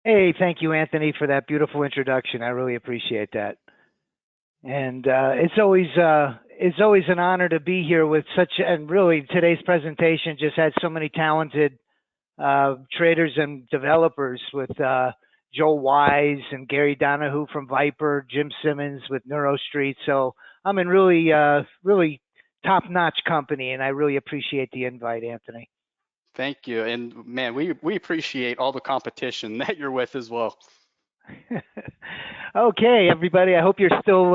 Hey, thank you, Anthony, for that beautiful introduction. I really appreciate that. And it's always an honor to be here with such. And really, today's presentation just had so many talented traders and developers with Joel Wise and Gary Donahue from Viper, Jim Simmons with NeuroStreet. So I'm in really top-notch company, and I really appreciate the invite, Anthony. Thank you. And man, we appreciate all the competition that you're with as well. Okay, everybody. I hope you still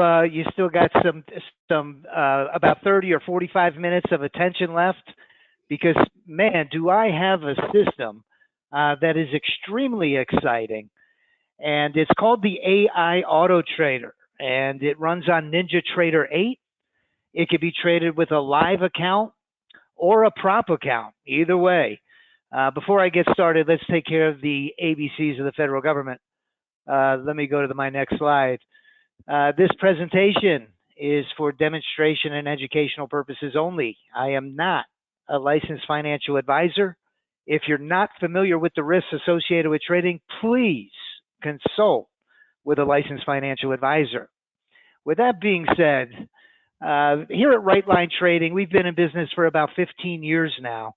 got some about 30 or 45 minutes of attention left, because man, do I have a system that is extremely exciting, and it's called the AI Auto Trader, and it runs on NinjaTrader 8. It could be traded with a live account or a prop account, either way. Before I get started, let's take care of the ABCs of the federal government. Let me go to my next slide. This presentation is for demonstration and educational purposes only. I am not a licensed financial advisor. If you're not familiar with the risks associated with trading, please consult with a licensed financial advisor. With that being said, here at Right Line Trading, we've been in business for about 15 years now,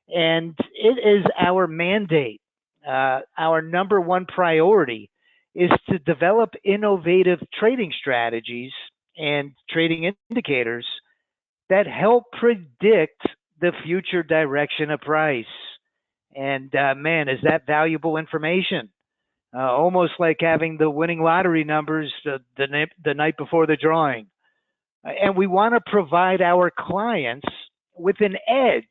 and it is our mandate, our number one priority is to develop innovative trading strategies and trading indicators that help predict the future direction of price. And man, is that valuable information? Almost like having the winning lottery numbers the night before the drawing. And we want to provide our clients with an edge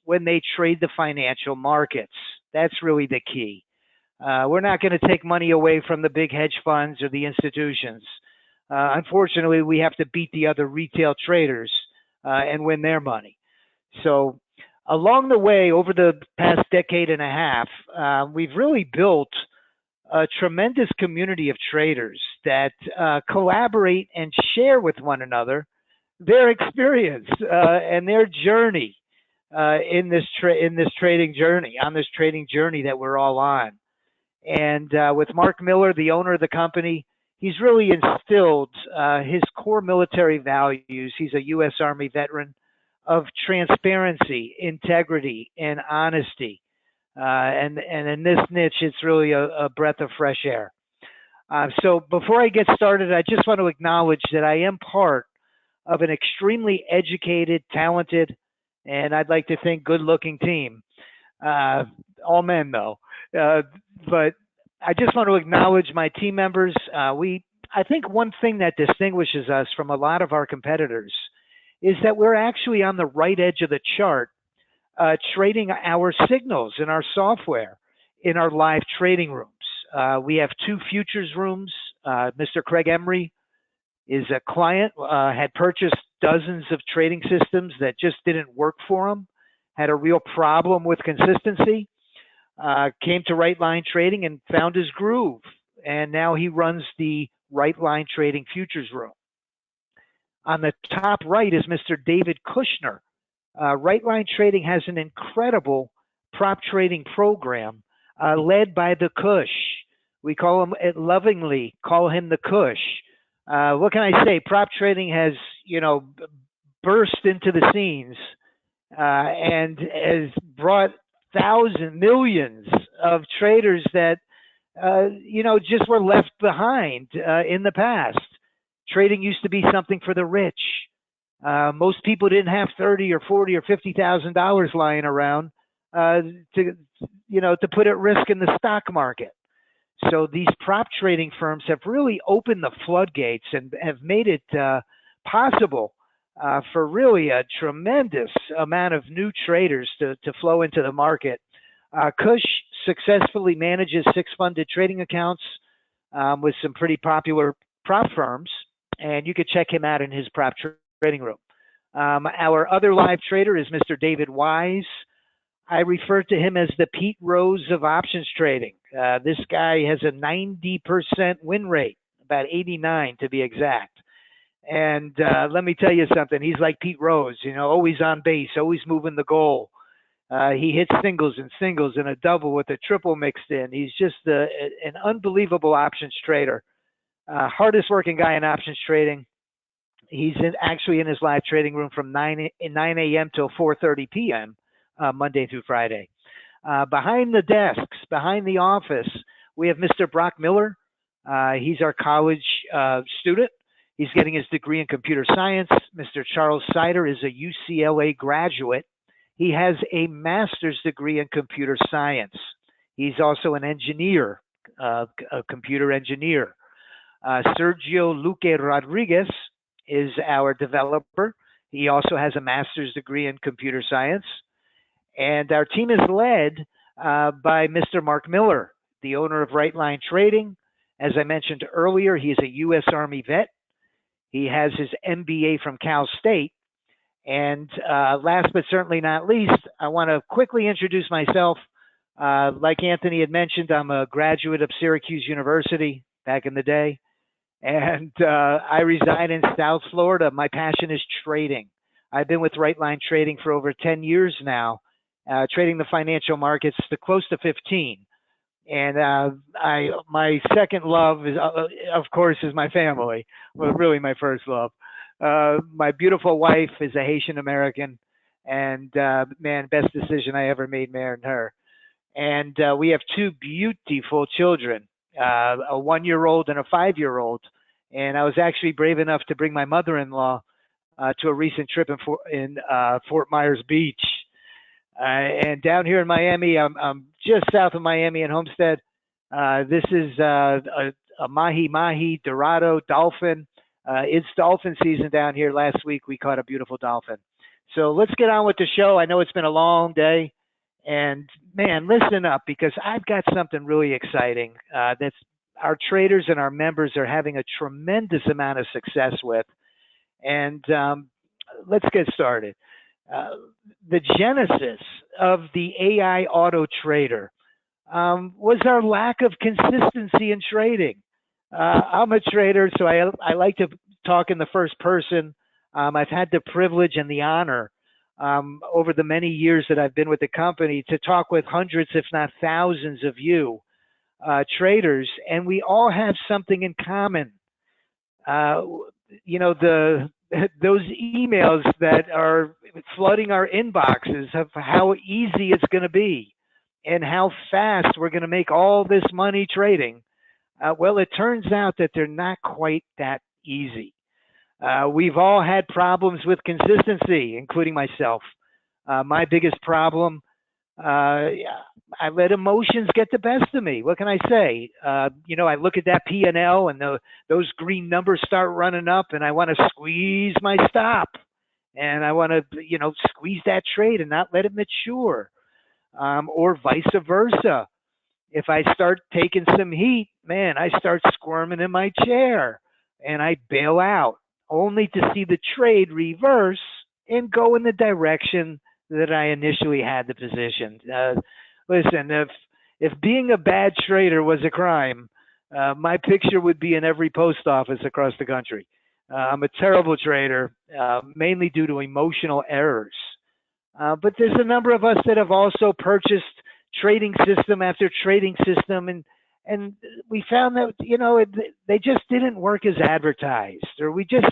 when they trade the financial markets. That's really the key. We're not going to take money away from the big hedge funds or the institutions. Unfortunately, we have to beat the other retail traders and win their money. So, along the way, over the past decade and a half, we've really built a tremendous community of traders that collaborate and share with one another their experience and their journey in this trading journey, on this trading journey that we're all on. And with Mark Miller, the owner of the company, he's really instilled his core military values. He's a U.S. Army veteran of transparency, integrity, and honesty. And in this niche, it's really a breath of fresh air. So before I get started, I just want to acknowledge that I am part of an extremely educated, talented, and I'd like to think good-looking team. All men, though. But I just want to acknowledge my team members. I think one thing that distinguishes us from a lot of our competitors is that we're actually on the right edge of the chart, trading our signals in our software in our live trading rooms. We have two futures rooms. Mr. Craig Emery is a client, had purchased dozens of trading systems that just didn't work for him, had a real problem with consistency, came to Right Line Trading and found his groove. And now he runs the Right Line Trading Futures Room. On the top right is Mr. David Kushner. Right Line Trading has an incredible prop trading program led by the Kush. We call him lovingly call him the Kush. What can I say? Prop trading has, burst into the scenes and has brought millions of traders that, just were left behind in the past. Trading used to be something for the rich. Most people didn't have 30 or 40 or $50,000 lying around to put at risk in the stock market. So these prop trading firms have really opened the floodgates and have made it possible for really a tremendous amount of new traders to flow into the market. Kush successfully manages 6 funded trading accounts with some pretty popular prop firms, and you could check him out in his prop trading room. Our other live trader is Mr. David Wise. I refer to him as the Pete Rose of options trading. This guy has a 90% win rate, about 89 to be exact. And let me tell you something. He's like Pete Rose, always on base, always moving the goal. He hits singles and singles and a double with a triple mixed in. He's just an unbelievable options trader. Hardest working guy in options trading. He's actually in his live trading room from 9 a.m. till 4:30 p.m. Monday through Friday. Behind the desks, behind the office, we have Mr. Brock Miller. He's our college student. He's getting his degree in computer science. Mr. Charles Sider is a UCLA graduate. He has a master's degree in computer science. He's also an engineer, a computer engineer. Sergio Luque Rodriguez is our developer. He also has a master's degree in computer science. And our team is led by Mr. Mark Miller, the owner of Right Line Trading. As I mentioned earlier, he is a U.S. Army vet. He has his MBA from Cal State. And last but certainly not least, I want to quickly introduce myself. Like Anthony had mentioned, I'm a graduate of Syracuse University back in the day. And I reside in South Florida. My passion is trading. I've been with Right Line Trading for over 10 years now, trading the financial markets to close to 15. And my second love is, of course, is my family. Well, really my first love. My beautiful wife is a Haitian American, and man, best decision I ever made marrying her. And we have two beautiful children, a 1-year-old and a 5-year-old. And I was actually brave enough to bring my mother-in-law to a recent trip in Fort Myers Beach. And down here in Miami, I'm just south of Miami in Homestead. This is a mahi-mahi dorado dolphin. It's dolphin season down here. Last week, we caught a beautiful dolphin. So let's get on with the show. I know it's been a long day. And man, listen up, because I've got something really exciting that's our traders and our members are having a tremendous amount of success with. And let's get started. The genesis of the AI auto trader was our lack of consistency in trading. I'm a trader, so I like to talk in the first person. I've had the privilege and the honor over the many years that I've been with the company to talk with hundreds, if not thousands of you traders, and we all have something in common. You know, those emails that are flooding our inboxes of how easy it's going to be and how fast we're going to make all this money trading. Well, it turns out that they're not quite that easy. We've all had problems with consistency, including myself. My biggest problem, I let emotions get the best of me. What can I say? You know, I look at that P&L and those green numbers start running up, and I want to squeeze my stop, and I want to, you know, squeeze that trade and not let it mature, or vice versa. If I start taking some heat, man, I start squirming in my chair and I bail out, only to see the trade reverse and go in the direction that I initially had the position. Listen, if being a bad trader was a crime, my picture would be in every post office across the country. I'm a terrible trader, mainly due to emotional errors. But there's a number of us that have also purchased trading system after trading system, and we found that, you know, they just didn't work as advertised, or we just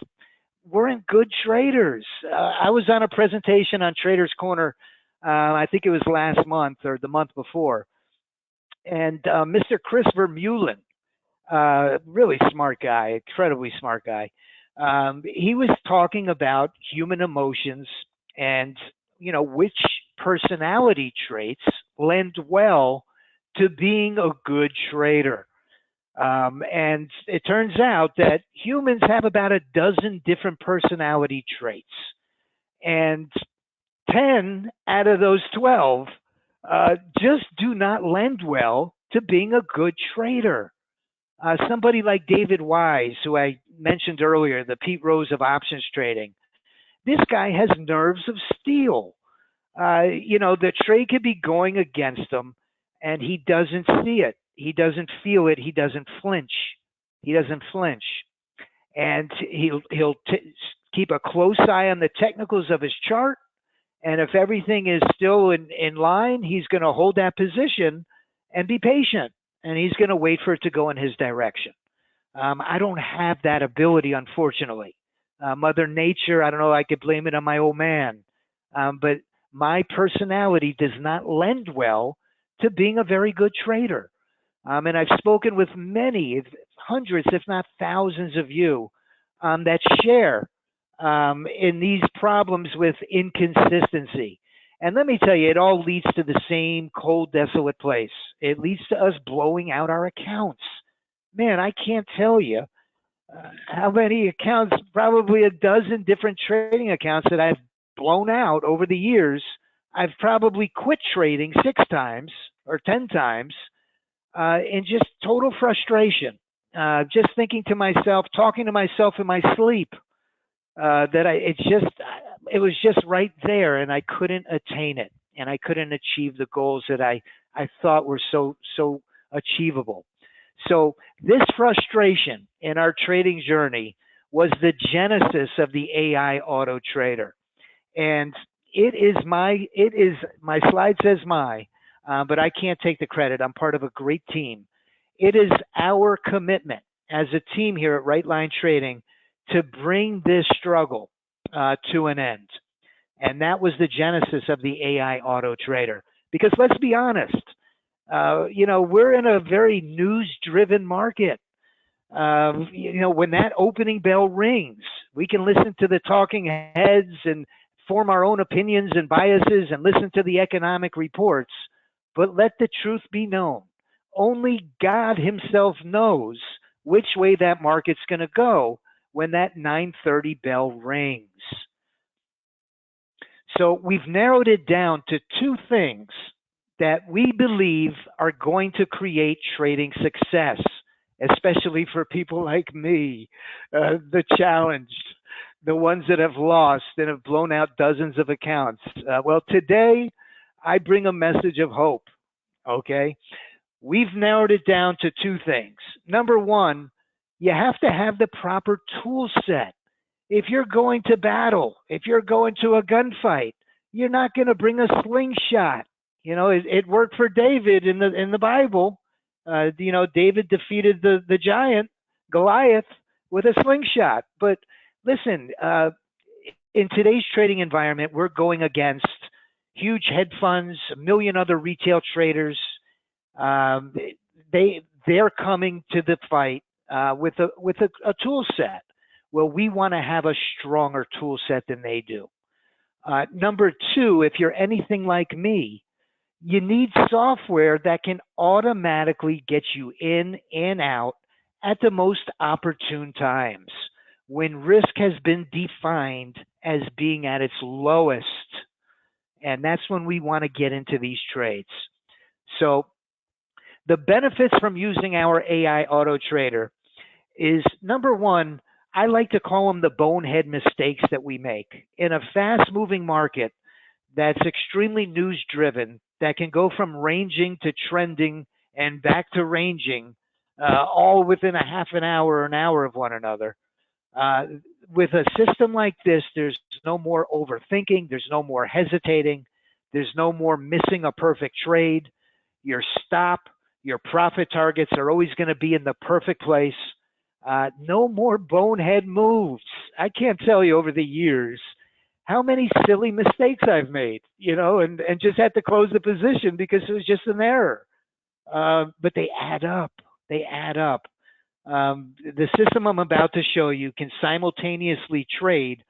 weren't good traders. I was on a presentation on Traders Corner, I think it was last month or the month before, and Mr. Chris Vermeulen, really smart guy, incredibly smart guy, he was talking about human emotions and, you know, which personality traits lend well to being a good trader. And it turns out that humans have about a dozen different personality traits. And 10 out of those 12 just do not lend well to being a good trader. Somebody like David Wise, who I mentioned earlier, the Pete Rose of options trading, this guy has nerves of steel. You know, the trade could be going against him, and he doesn't see it. He doesn't feel it. He doesn't flinch. He doesn't flinch. And he'll keep a close eye on the technicals of his chart, And if everything is still in line, he's going to hold that position and be patient. And he's going to wait for it to go in his direction. I don't have that ability, unfortunately. Mother Nature, I don't know, I could blame it on my old man. But my personality does not lend well to being a very good trader. And I've spoken with many, hundreds, if not thousands of you that share in these problems with inconsistency. And let me tell you, it all leads to the same cold, desolate place. It leads to us blowing out our accounts. Man, I can't tell you how many accounts, probably a dozen different trading accounts that I've blown out over the years. I've probably quit trading 6 times or 10 times in just total frustration. Just thinking to myself, talking to myself in my sleep, it was just right there, and I couldn't attain it, and I couldn't achieve the goals that I thought were so achievable. So this frustration in our trading journey was the genesis of the AI Auto Trader, and it is my slide says but I can't take the credit. I'm part of a great team. It is our commitment as a team here at Right Line Trading to bring this struggle to an end. And that was the genesis of the AI Auto Trader. Because let's be honest, we're in a very news-driven market. When that opening bell rings, we can listen to the talking heads and form our own opinions and biases and listen to the economic reports. But let the truth be known. Only God himself knows which way that market's going to go when that 9:30 bell rings. So we've narrowed it down to 2 things that we believe are going to create trading success, especially for people like me, the challenged, the ones that have lost and have blown out dozens of accounts. Well, today I bring a message of hope, okay? We've narrowed it down to 2 things. Number 1, you have to have the proper tool set. If you're going to battle, if you're going to a gunfight, you're not going to bring a slingshot. It worked for David in the Bible. David defeated the giant Goliath with a slingshot. But listen, in today's trading environment, we're going against huge hedge funds, a million other retail traders. They're coming to the fight with a tool set. Well, we want to have a stronger tool set than they do. Number 2, if you're anything like me, you need software that can automatically get you in and out at the most opportune times when risk has been defined as being at its lowest. And that's when we want to get into these trades. So the benefits from using our AI Auto Trader is, number 1, I like to call them the bonehead mistakes that we make. In a fast-moving market that's extremely news-driven, that can go from ranging to trending and back to ranging, all within a half an hour or an hour of one another. With a system like this, there's no more overthinking, there's no more hesitating, there's no more missing a perfect trade. Your stop, your profit targets are always going to be in the perfect place. No more bonehead moves. I can't tell you over the years how many silly mistakes I've made, and just had to close the position because it was just an error. But they add up. They add up. The system I'm about to show you can simultaneously trade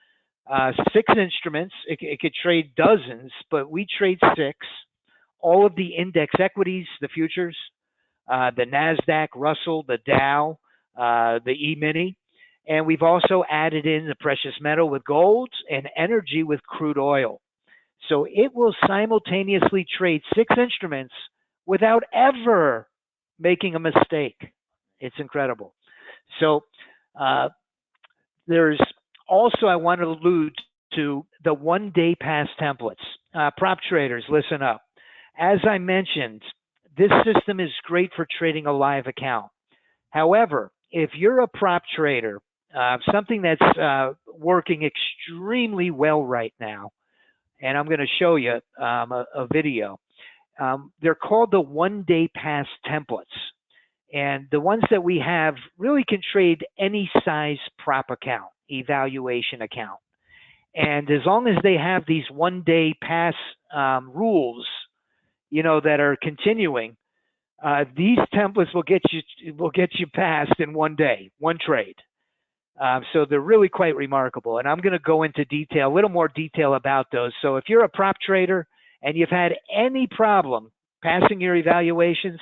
6 instruments. It could trade dozens, but we trade 6. All of the index equities, the futures, the NASDAQ, Russell, the Dow, the E-mini. And we've also added in the precious metal with gold and energy with crude oil. So it will simultaneously trade 6 instruments without ever making a mistake. It's incredible. So there's also, I want to allude to the 1-day pass templates. Prop traders, listen up. As I mentioned, this system is great for trading a live account. However, if you're a prop trader, something that's working extremely well right now and I'm going to show you a video. They're called the one-day pass templates. And the ones that we have really can trade any size prop account, evaluation account. And as long as they have these one-day pass rules, that are continuing, these templates will get you passed in one day, one trade. So they're really quite remarkable. And I'm going to go into detail, a little more detail about those. So if you're a prop trader and you've had any problem passing your evaluations,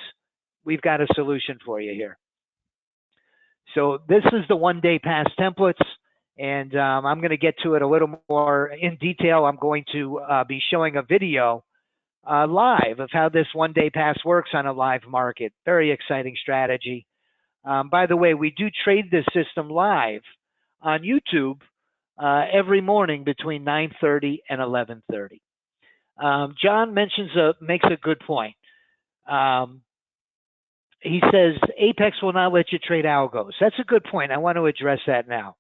we've got a solution for you here. So this is the one-day pass templates, and I'm going to get to it a little more in detail. I'm going to be showing a video live of how this one-day pass works on a live market. Very exciting strategy. By the way, we do trade this system live on YouTube every morning between 9:30 and 11:30. John makes a good point. He says Apex will not let you trade algos. That's a good point. I want to address that now.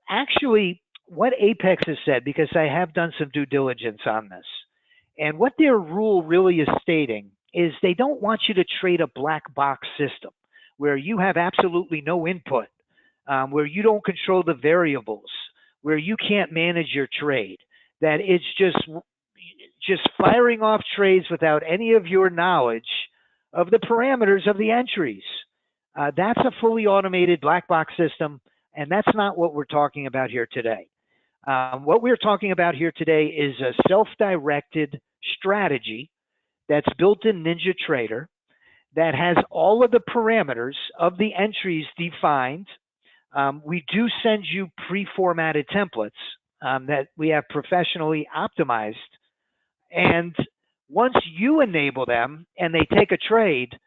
Actually, what Apex has said, because I have done some due diligence on this, and what their rule really is stating is they don't want you to trade a black box system where you have absolutely no input, where you don't control the variables, where you can't manage your trade, that it's just firing off trades without any of your knowledge of the parameters of the entries. That's a fully automated black box system, and that's not what we're talking about here today. What we're talking about here today is a self-directed strategy that's built in NinjaTrader that has all of the parameters of the entries defined. We do send you pre-formatted templates that we have professionally optimized. And once you enable them and they take a trade,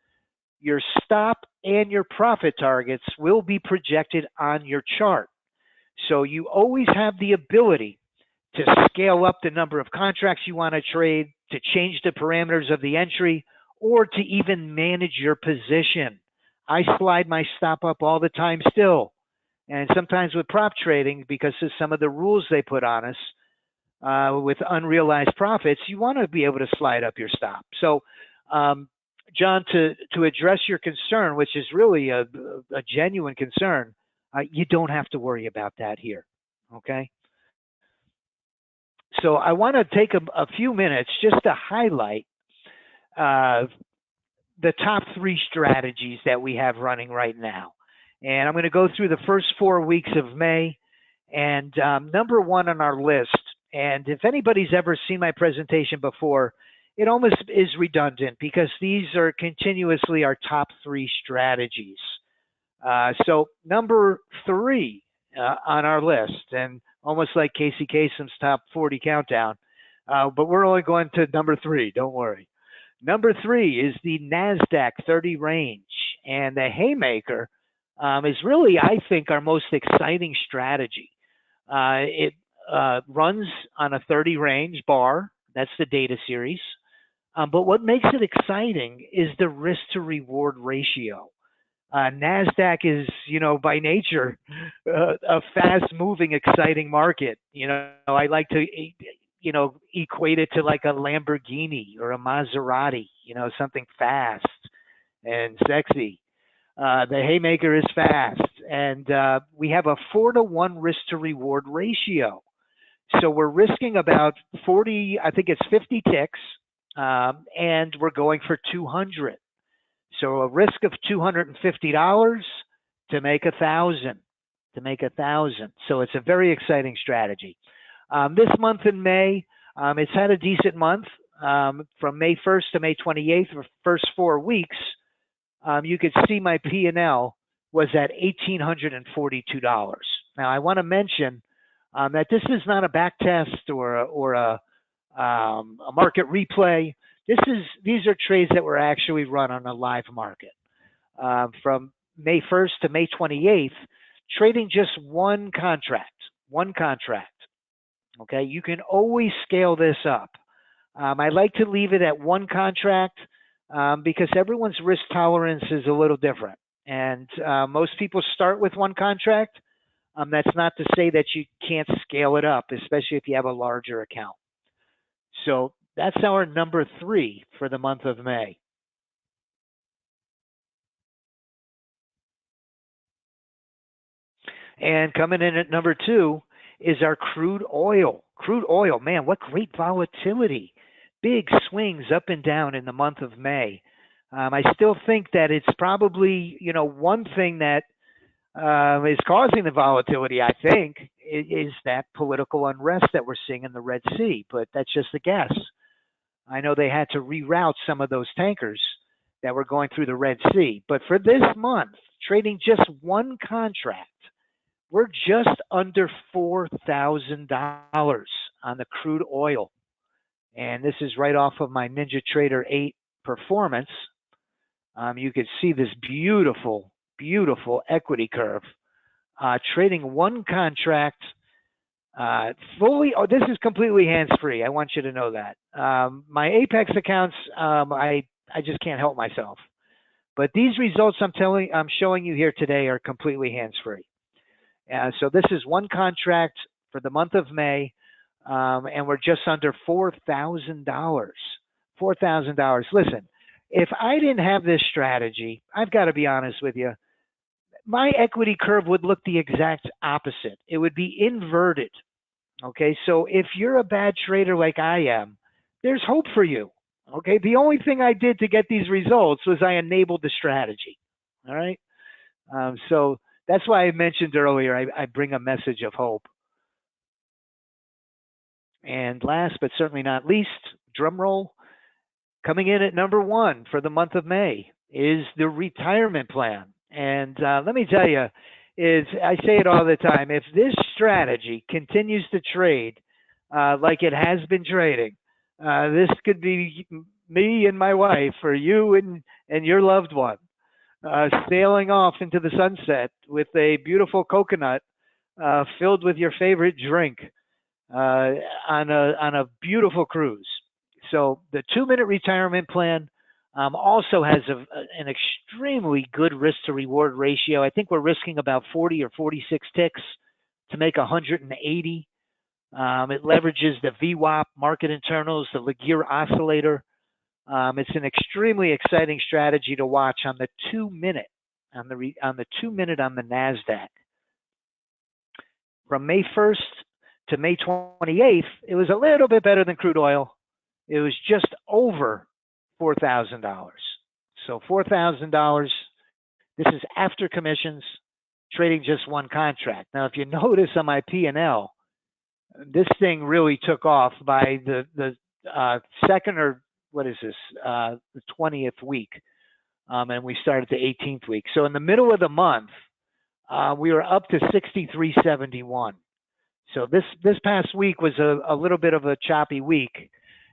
your stop and your profit targets will be projected on your chart. So you always have the ability to scale up the number of contracts you want to trade, to change the parameters of the entry, or to even manage your position. I slide my stop up all the time still. And sometimes with prop trading, because of some of the rules they put on us, with unrealized profits, you want to be able to slide up your stop. So, John, to address your concern, which is really a genuine concern, you don't have to worry about that here, okay? So I want to take a few minutes just to highlight the top 3 strategies that we have running right now. And I'm going to go through the first 4 weeks of May. And number 1 on our list, and if anybody's ever seen my presentation before, it almost is redundant because these are continuously our top 3 strategies. So number 3 on our list, and almost like Casey Kasem's top 40 countdown, but we're only going to number 3, don't worry. Number 3 is the NASDAQ 30 range, and the Haymaker is really, I think, our most exciting strategy. It runs on a 30 range bar. That's the data series. But what makes it exciting is the risk to reward ratio. NASDAQ is, by nature, a fast moving, exciting market. I like to, equate it to like a Lamborghini or a Maserati, something fast and sexy. The Haymaker is fast, and we have a 4-to-1 risk to reward ratio. So we're risking about 40, I think it's 50 ticks, and we're going for 200. So a risk of $250 to make 1,000, So it's a very exciting strategy. This month in May, it's had a decent month. From May 1st to May 28th, the first 4 weeks, you could see my P&L was at $1,842. Now, I want to mention that this is not a back test or a market replay. These are trades that were actually run on a live market. From May 1st to May 28th, trading just one contract. Okay, you can always scale this up. I like to leave it at one contract because everyone's risk tolerance is a little different. And most people start with one contract. That's not to say that you can't scale it up, especially if you have a larger account. So that's our number 3 for the month of May. And coming in at number 2 is our crude oil. Crude oil, man, what great volatility. Big swings up and down in the month of May. I still think that it's probably, one thing that is causing the volatility, I think, is that political unrest that we're seeing in the Red Sea. But that's just a guess. I know they had to reroute some of those tankers that were going through the Red Sea. But for this month, trading just one contract, we're just under $4,000 on the crude oil. And this is right off of my NinjaTrader 8 performance. You can see this beautiful, beautiful equity curve. Trading one contract fully. Oh, this is completely hands-free. I want you to know that. My Apex accounts, I just can't help myself. But these results I'm showing you here today are completely hands-free. So this is one contract for the month of May, and we're just under $4,000. $4,000. Listen, if I didn't have this strategy, I've got to be honest with you, my equity curve would look the exact opposite. It would be inverted. Okay, so if you're a bad trader like I am, there's hope for you. Okay, the only thing I did to get these results was I enabled the strategy. All right, so that's why I mentioned earlier I bring a message of hope. And last but certainly not least, drum roll, coming in at number 1 for the month of May is the retirement plan. And let me tell you, I say it all the time, if this strategy continues to trade like it has been trading, this could be me and my wife, or you and your loved one, sailing off into the sunset with a beautiful coconut filled with your favorite drink on a beautiful cruise. So the 2-minute retirement plan also has an extremely good risk to reward ratio. I think we're risking about 40 or 46 ticks to make 180. It leverages the VWAP market internals, the Laguerre oscillator. It's an extremely exciting strategy to watch on the 2-minute on the 2-minute on the Nasdaq. From May 1st to May 28th, it was a little bit better than crude oil. It was just over $4,000. So $4,000. This is after commissions, trading just one contract. Now, if you notice on my P&L, this thing really took off by the second, or what is this, the 20th week, and we started the 18th week. So in the middle of the month, we were up to 63.71. So this past week was a little bit of a choppy week,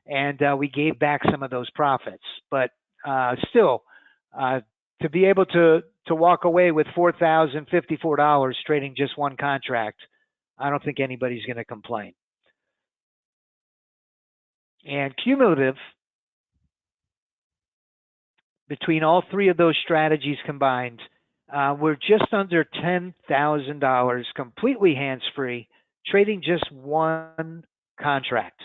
and we gave back some of those profits. But still, to be able to walk away with $4,054 trading just one contract, I don't think anybody's going to complain. And cumulative, between all three of those strategies combined, we're just under $10,000, completely hands-free, trading just one contract.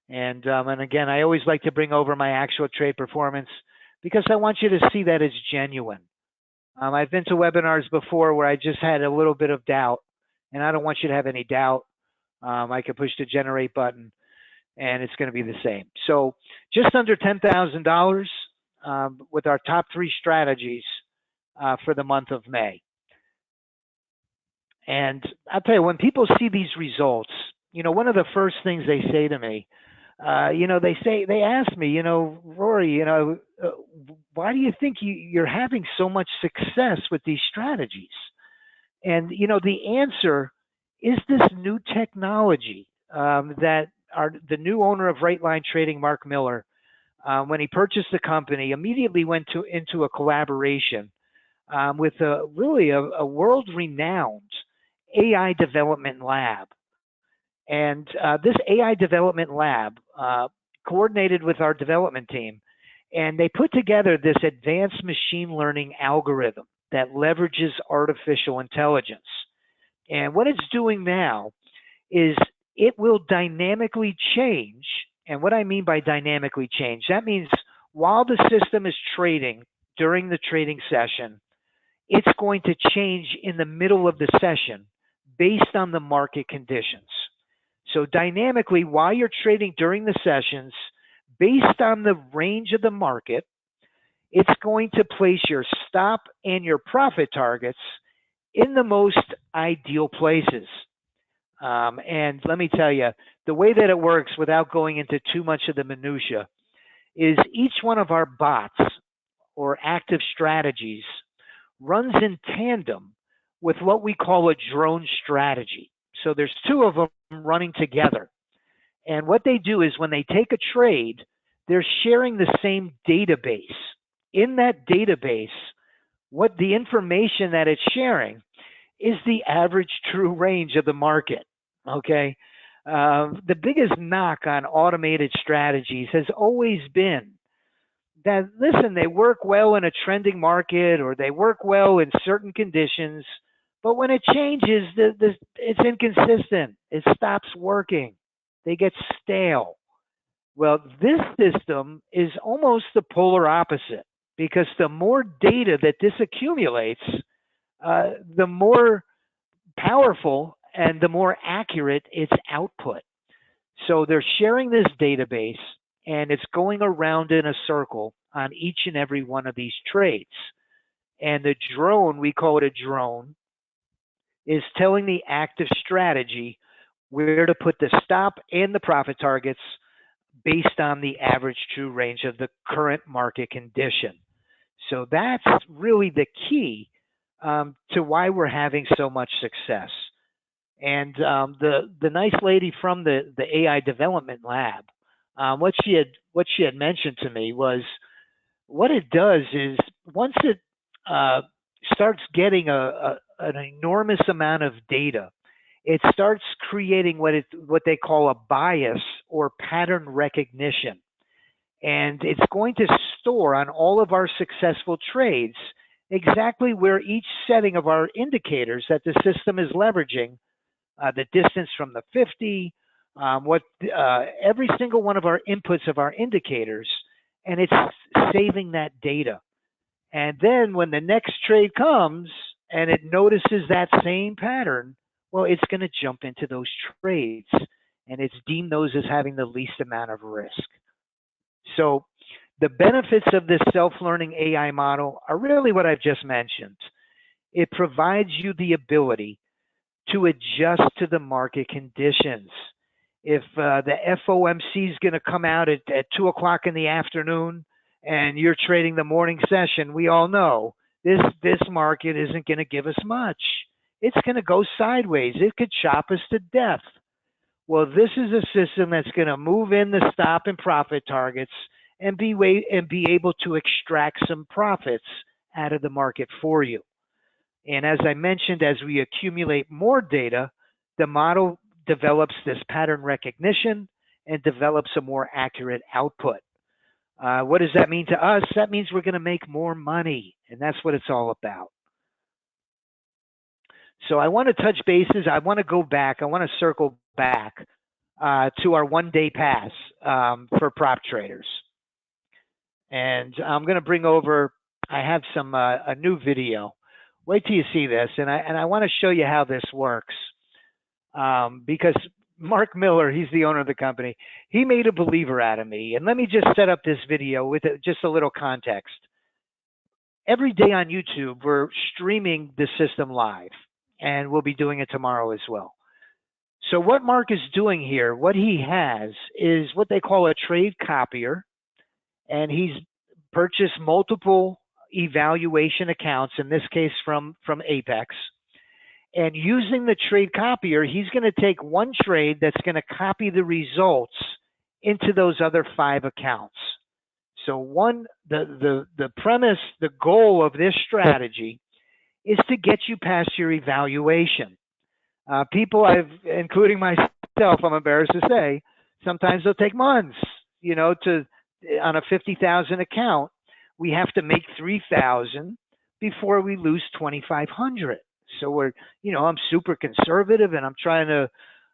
And again, I always like to bring over my actual trade performance because I want you to see that it's genuine. I've been to webinars before where I just had a little bit of doubt, and I don't want you to have any doubt. I can push the generate button, and it's going to be the same. So just under $10,000 with our top three strategies for the month of May. And I'll tell you, when people see these results, one of the first things they say to me, they ask me, Rory, why do you think you're having so much success with these strategies? And, the answer is this new technology that the new owner of Right Line Trading, Mark Miller, when he purchased the company, immediately went into a collaboration with a world-renowned AI development lab. And this AI development lab coordinated with our development team, and they put together this advanced machine learning algorithm that leverages artificial intelligence. And what it's doing now is it will dynamically change. And what I mean by dynamically change, that means while the system is trading during the trading session, it's going to change in the middle of the session based on the market conditions. So dynamically, while you're trading during the sessions, based on the range of the market, it's going to place your stop and your profit targets in the most ideal places. And let me tell you, the way that it works, without going into too much of the minutia, is each one of our bots or active strategies runs in tandem with what we call a drone strategy. So there's two of them running together. And what they do is when they take a trade, they're sharing the same database. In that database, what the information that it's sharing is the average true range of the market. Okay. The biggest knock on automated strategies has always been that, listen, they work well in a trending market or they work well in certain conditions, but when it changes, it's inconsistent. It stops working. They get stale. Well, this system is almost the polar opposite, because the more data that this accumulates, the more powerful and the more accurate its output. So they're sharing this database, and it's going around in a circle on each and every one of these trades. And the drone, we call it a drone, is telling the active strategy where to put the stop and the profit targets based on the average true range of the current market condition. So that's really the key to why we're having so much success. And the nice lady from the AI development lab, what she had mentioned to me was, what it does is once it starts getting an enormous amount of data, it starts creating what they call a bias or pattern recognition. And it's going to store on all of our successful trades exactly where each setting of our indicators that the system is leveraging, the distance from the 50, every single one of our inputs of our indicators, and it's saving that data. And then when the next trade comes and it notices that same pattern, well, it's going to jump into those trades, and it's deemed those as having the least amount of risk. So the benefits of this self-learning AI model are really what I've just mentioned. It provides you the ability to adjust to the market conditions. If the FOMC is going to come out at 2 o'clock in the afternoon and you're trading the morning session, we all know this market isn't going to give us much. It's going to go sideways. It could chop us to death. Well, this is a system that's going to move in the stop and profit targets and be able to extract some profits out of the market for you. And as I mentioned, as we accumulate more data, the model develops this pattern recognition and develops a more accurate output. What does that mean to us? That means we're going to make more money, and that's what it's all about. So I want to touch bases. I want to go back. I want to circle back to our one-day pass for prop traders. And I'm going to bring over, I have some a new video. Wait till you see this, and I want to show you how this works. Because Mark Miller, he's the owner of the company, he made a believer out of me. And let me just set up this video with just a little context. Every day on YouTube, we're streaming the system live, and we'll be doing it tomorrow as well. So what Mark is doing here, what he has is what they call a trade copier, and he's purchased multiple evaluation accounts, in this case from Apex. And using the trade copier, he's going to take one trade that's going to copy the results into those other 5 accounts. So the premise, the goal of this strategy is to get you past your evaluation. People including myself, I'm embarrassed to say, sometimes they'll take months, on a 50,000 account, we have to make 3,000 before we lose 2,500. So I'm super conservative, and I'm trying to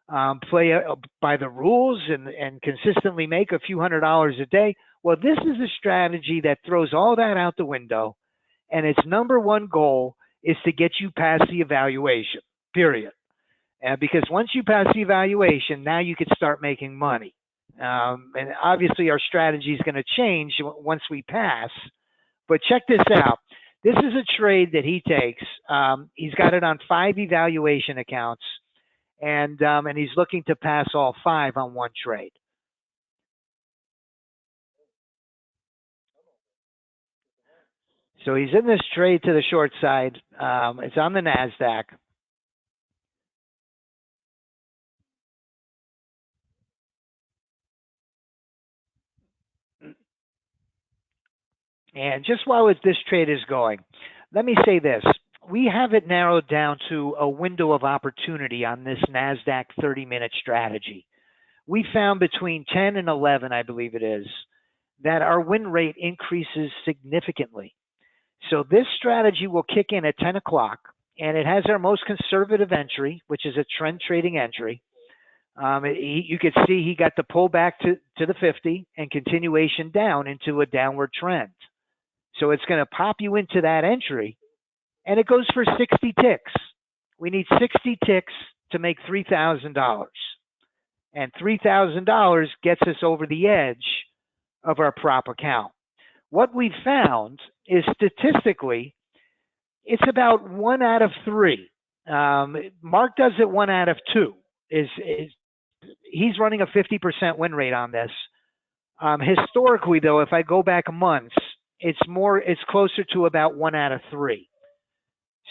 play by the rules and consistently make a few $100s a day. Well, this is a strategy that throws all that out the window, and its number one goal is to get you past the evaluation, period. Because once you pass the evaluation, now you can start making money. And obviously, our strategy is going to change once we pass. But check this out. This is a trade that he takes. He's got it on 5 evaluation accounts, and he's looking to pass all 5 on one trade. So he's in this trade to the short side. It's on the NASDAQ. And just while this trade is going, let me say this. We have it narrowed down to a window of opportunity on this NASDAQ 30-minute strategy. We found between 10 and 11, I believe it is, that our win rate increases significantly. So this strategy will kick in at 10 o'clock, and it has our most conservative entry, which is a trend trading entry. You could see he got the pullback to the 50 and continuation down into a downward trend. So it's going to pop you into that entry, and it goes for 60 ticks. We need 60 ticks to make $3,000. And $3,000 gets us over the edge of our prop account. What we found is statistically, it's about 1 out of 3. Mark does it 1 out of 2. He's running a 50% win rate on this. Historically, though, if I go back months, it's closer to about 1 out of 3.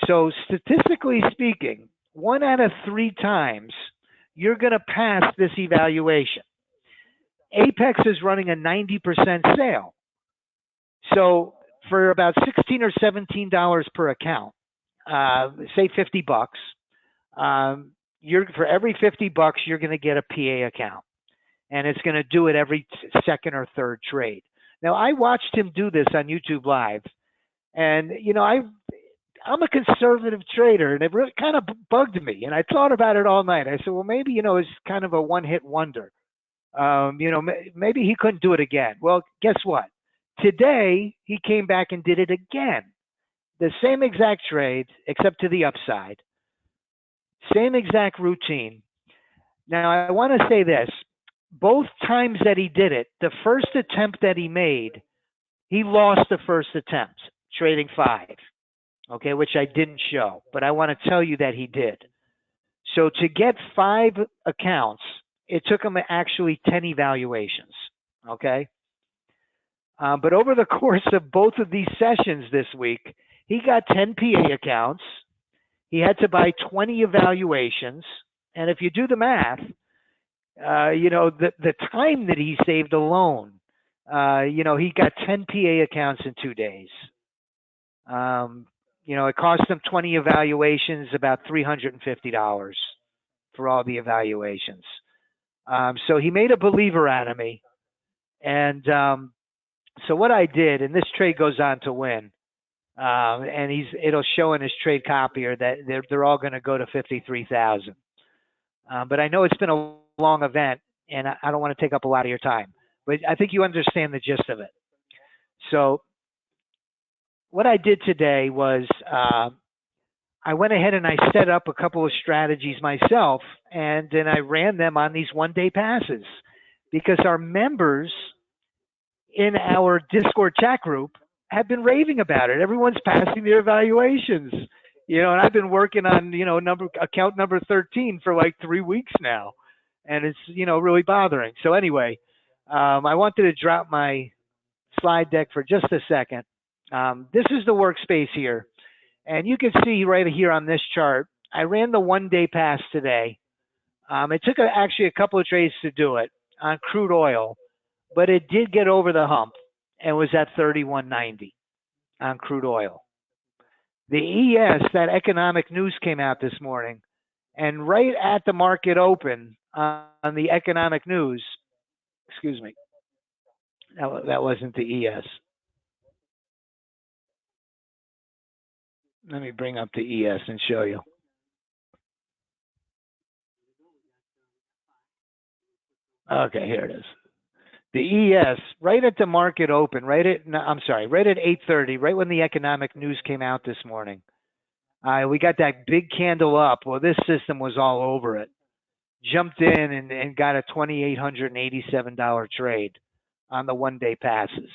So statistically speaking, 1 out of 3 times, you're going to pass this evaluation. Apex is running a 90% sale. So for about $16 or $17 per account, say $50, for every $50, you're going to get a PA account, and it's going to do it every second or third trade. Now, I watched him do this on YouTube Live, and I'm a conservative trader, and it really kind of bugged me, and I thought about it all night. I said, well, maybe it's kind of a one-hit wonder. Maybe he couldn't do it again. Well, guess what? Today, he came back and did it again. The same exact trade, except to the upside. Same exact routine. Now, I want to say this. Both times that he did it, the first attempt that he made, he lost the first attempt, trading 5, okay, which I didn't show. But I want to tell you that he did. So to get 5 accounts, it took him actually 10 evaluations, okay? But over the course of both of these sessions this week, he got 10 PA accounts. He had to buy 20 evaluations. And if you do the math, the time that he saved alone, he got 10 PA accounts in 2 days. It cost him 20 evaluations, about $350 for all the evaluations. So he made a believer out of me. And so what I did, and this trade goes on to win, and it'll show in his trade copier that they're all going to go to 53,000. But I know it's been a long event, and I don't want to take up a lot of your time. But I think you understand the gist of it. So what I did today was I went ahead and I set up a couple of strategies myself, and then I ran them on these one-day passes because our members in our Discord chat group have been raving about it. Everyone's passing their evaluations, and I've been working on, account number 13 for like 3 weeks now, and it's, really bothering. So anyway, I wanted to drop my slide deck for just a second. This is the workspace here, and you can see right here on this chart, I ran the one-day pass today. It took actually a couple of trades to do it on crude oil, but it did get over the hump and was at 31.90 on crude oil. The ES, that economic news came out this morning, and right at the market open on the economic news, excuse me, that wasn't the ES. Let me bring up the ES and show you. Okay, here it is. The ES, right at the market open, right at, no, I'm sorry, right at 8:30, right when the economic news came out this morning. We got that big candle up. Well, this system was all over it. Jumped in and got a $2,887 trade on the 1-day passes.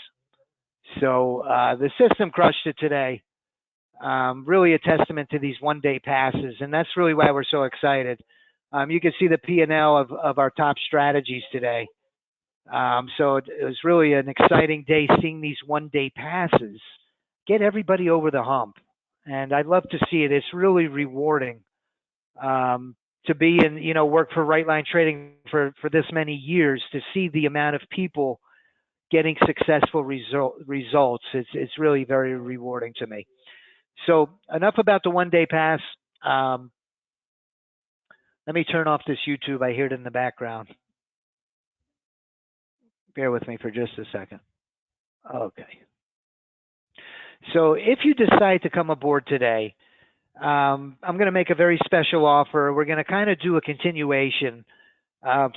So the system crushed it today. Really a testament to these 1-day passes, and that's really why we're so excited. You can see the P&L of our top strategies today. So it was really an exciting day seeing these 1-day passes get everybody over the hump. And I'd love to see it. It's really rewarding to be in, work for Right Line Trading for this many years, to see the amount of people getting successful results. It's really very rewarding to me. So enough about the 1-day pass. Let me turn off this YouTube. I hear it in the background. Bear with me for just a second. Okay. So if you decide to come aboard today, I'm going to make a very special offer. We're going to kind of do a continuation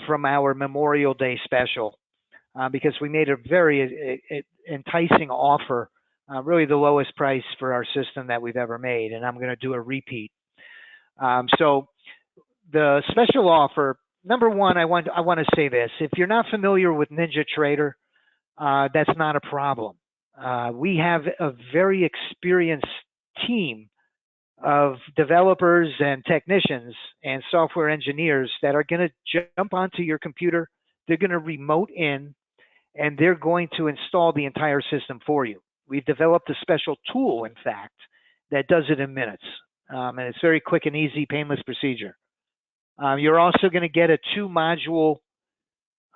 from our Memorial Day special because we made a very enticing offer, really the lowest price for our system that we've ever made, and I'm going to do a repeat. So the special offer, number one, I want to say this. If you're not familiar with NinjaTrader, that's not a problem. We have a very experienced team of developers and technicians and software engineers that are going to jump onto your computer. They're going to remote in, and they're going to install the entire system for you. We've developed a special tool, in fact, that does it in minutes. And it's very quick and easy, painless procedure. You're also going to get a 2-module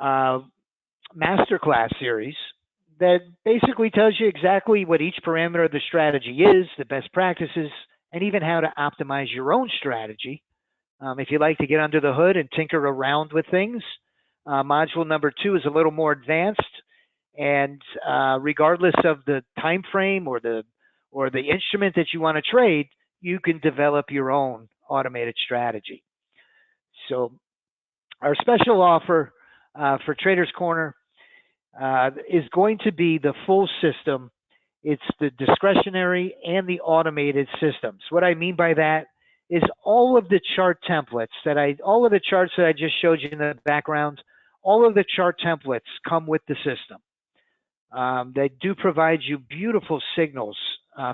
masterclass series that basically tells you exactly what each parameter of the strategy is, the best practices, and even how to optimize your own strategy. If you like to get under the hood and tinker around with things, module number 2 is a little more advanced, and regardless of the time frame or the instrument that you want to trade, you can develop your own automated strategy. So our special offer for Traders Corner is going to be the full system. It's the discretionary and the automated systems. What I mean by that is all of the chart templates all of the charts that I just showed you in the background, all of the chart templates come with the system. They do provide you beautiful signals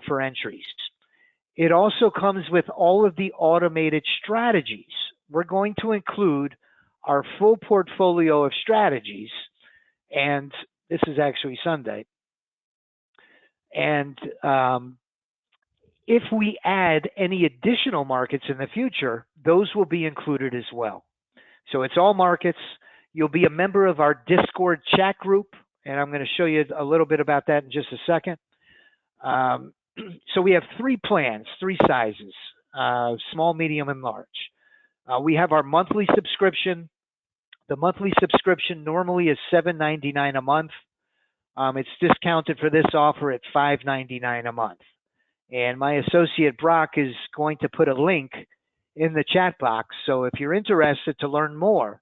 for entries. It also comes with all of the automated strategies. We're going to include our full portfolio of strategies, and this is actually Sunday. And if we add any additional markets in the future, those will be included as well. So it's all markets. You'll be a member of our Discord chat group, and I'm going to show you a little bit about that in just a second. So we have 3 plans, 3 sizes, small, medium, and large. We have our monthly subscription. The monthly subscription normally is $7.99 a month. It's discounted for this offer at $5.99 a month. And my associate Brock is going to put a link in the chat box. So if you're interested to learn more,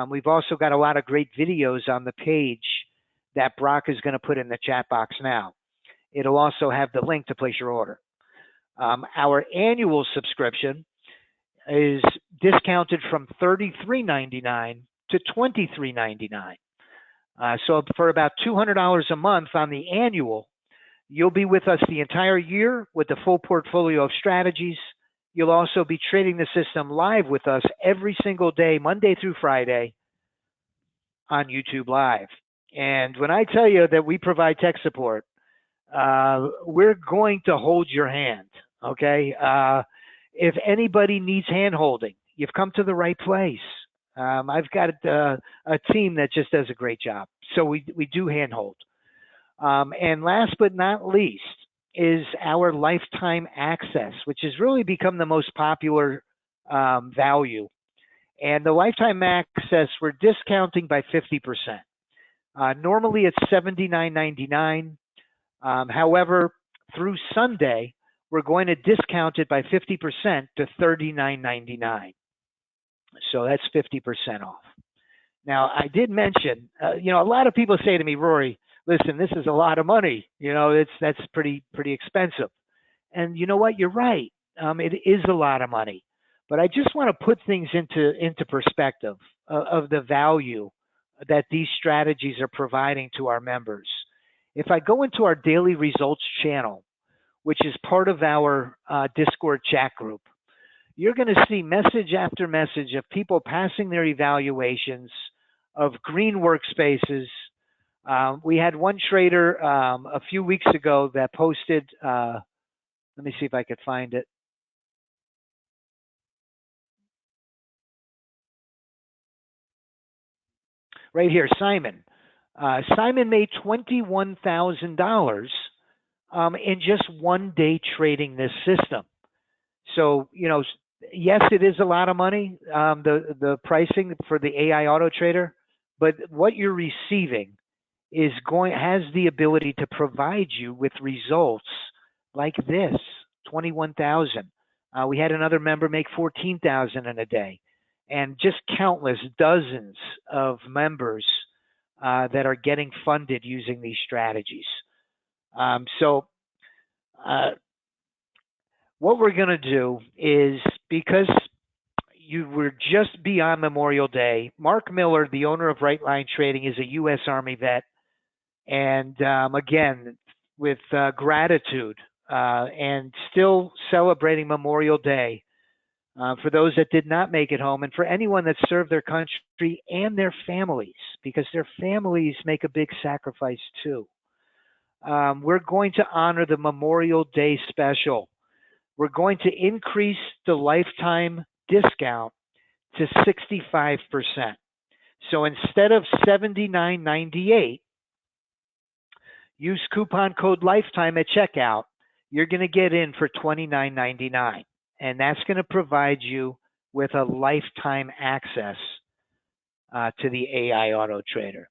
we've also got a lot of great videos on the page that Brock is going to put in the chat box now. It'll also have the link to place your order. Our annual subscription is discounted from $33.99 to $23.99. So for about $200 a month on the annual, you'll be with us the entire year with the full portfolio of strategies. You'll also be trading the system live with us every single day, Monday through Friday, on YouTube Live. And when I tell you that we provide tech support, we're going to hold your hand, okay? If anybody needs hand-holding, you've come to the right place. I've got a team that just does a great job. So we do handhold. And last but not least is our lifetime access, which has really become the most popular value. And the lifetime access, we're discounting by 50%. Normally it's $79.99. However, through Sunday, we're going to discount it by 50% to $39.99. So that's 50% off. Now, I did mention, a lot of people say to me, Rory, listen, this is a lot of money. That's pretty expensive. And you know what? You're right. It is a lot of money. But I just want to put things into perspective of the value that these strategies are providing to our members. If I go into our daily results channel, which is part of our Discord chat group, you're going to see message after message of people passing their evaluations of green workspaces. We had one trader a few weeks ago that posted, let me see if I could find it. Right here, Simon. Simon made $21,000 in just one day trading this system. So, yes, it is a lot of money, the pricing for the AI auto trader, but what you're receiving has the ability to provide you with results like this, 21,000. We had another member make 14,000 in a day, and just countless dozens of members that are getting funded using these strategies. So what we're going to do is, because you were just beyond Memorial Day, Mark Miller, the owner of Right Line Trading, is a U.S. Army vet. And again, with gratitude and still celebrating Memorial Day for those that did not make it home, and for anyone that served their country and their families, because their families make a big sacrifice too. We're going to honor the Memorial Day special. We're going to increase the lifetime discount to 65%. So instead of $79.98, use coupon code lifetime at checkout, you're going to get in for $29.99. And that's going to provide you with a lifetime access to the AI auto trader.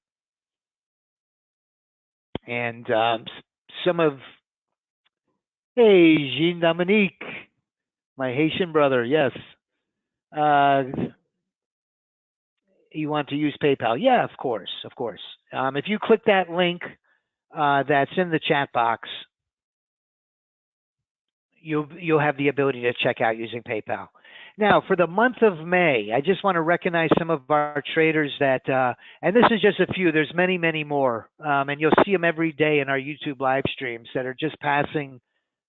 And hey, Jean Dominique, my Haitian brother, yes. You want to use PayPal? Yeah, of course, of course. If you click that link that's in the chat box, you'll have the ability to check out using PayPal. Now, for the month of May, I just want to recognize some of our traders that, and this is just a few, there's many, many more, and you'll see them every day in our YouTube live streams that are just passing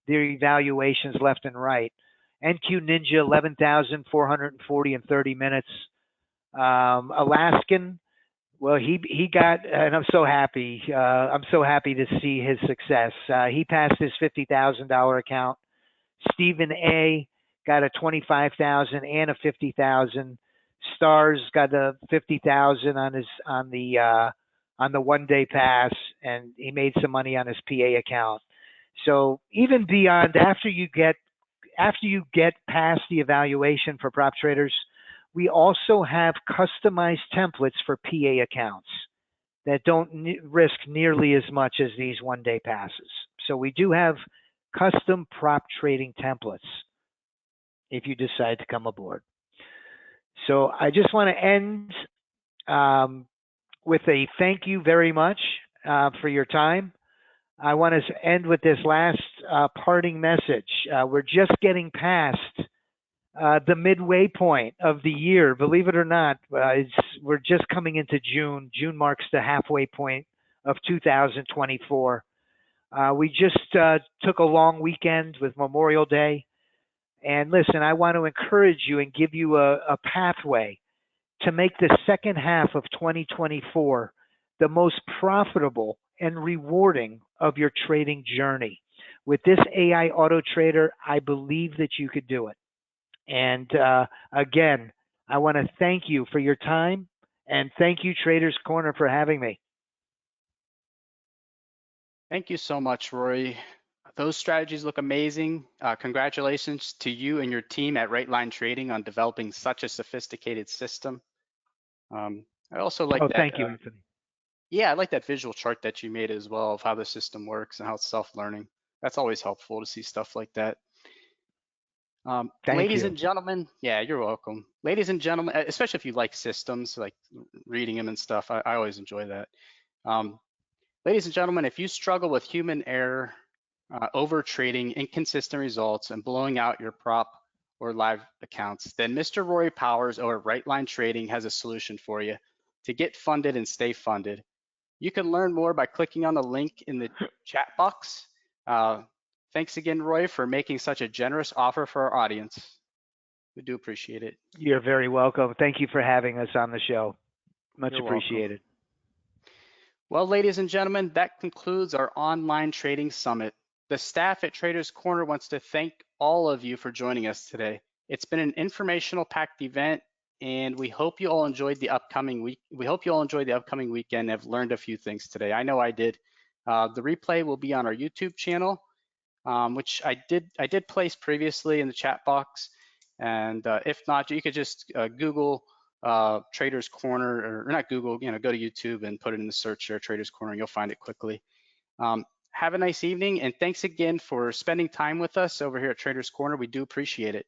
their evaluations left and right. NQ Ninja, 11,440 in 30 minutes. Alaskan, well, he got, and I'm so happy. I'm so happy to see his success. He passed his $50,000 account. Stephen A got a 25,000 and a 50,000. Stars got a 50,000 on the 1 day pass, and he made some money on his PA account. So even beyond, after you get past the evaluation for prop traders, we also have customized templates for PA accounts that don't risk nearly as much as these 1 day passes. So we do have custom prop trading templates if you decide to come aboard. So I just want to end with a thank you very much for your time. I want to end with this last parting message. We're just getting past the midway point of the year. Believe it or not, we're just coming into June. June marks the halfway point of 2024. We just took a long weekend with Memorial Day. And listen, I want to encourage you and give you a pathway to make the second half of 2024 the most profitable and rewarding of your trading journey. With this AI auto trader, I believe that you could do it. And again, I want to thank you for your time, and thank you, Traders Corner, for having me. Thank you so much, Rory. Those strategies look amazing. Congratulations to you and your team at Right Line Trading on developing such a sophisticated system. I also like that. Thank you, Anthony. Yeah, I like that visual chart that you made as well of how the system works and how it's self-learning. That's always helpful to see stuff like that. Thank Ladies you. and gentlemen, yeah, you're welcome. Ladies and gentlemen, especially if you like systems, like reading them and stuff, I always enjoy that. Ladies and gentlemen, if you struggle with human error, over trading, inconsistent results, and blowing out your prop or live accounts, then Mr. Rory Powers over Right Line Trading has a solution for you to get funded and stay funded. You can learn more by clicking on the link in the chat box. Thanks again, Roy, for making such a generous offer for our audience. We do appreciate it. You're very welcome. Thank you for having us on the show. Much You're appreciated. welcome. Well, ladies and gentlemen, that concludes our online trading summit. The staff at Traders Corner wants to thank all of you for joining us today. It's been an informational packed event, and we hope you all enjoyed the upcoming week. We hope you all enjoyed the upcoming weekend and have learned a few things today. I know I did. The replay will be on our YouTube channel, which I did place previously in the chat box. And if not, you could just Google Traders Corner, or not Google, go to YouTube and put it in the search there, Traders Corner, and you'll find it quickly. Have a nice evening, and thanks again for spending time with us over here at Traders Corner. We do appreciate it.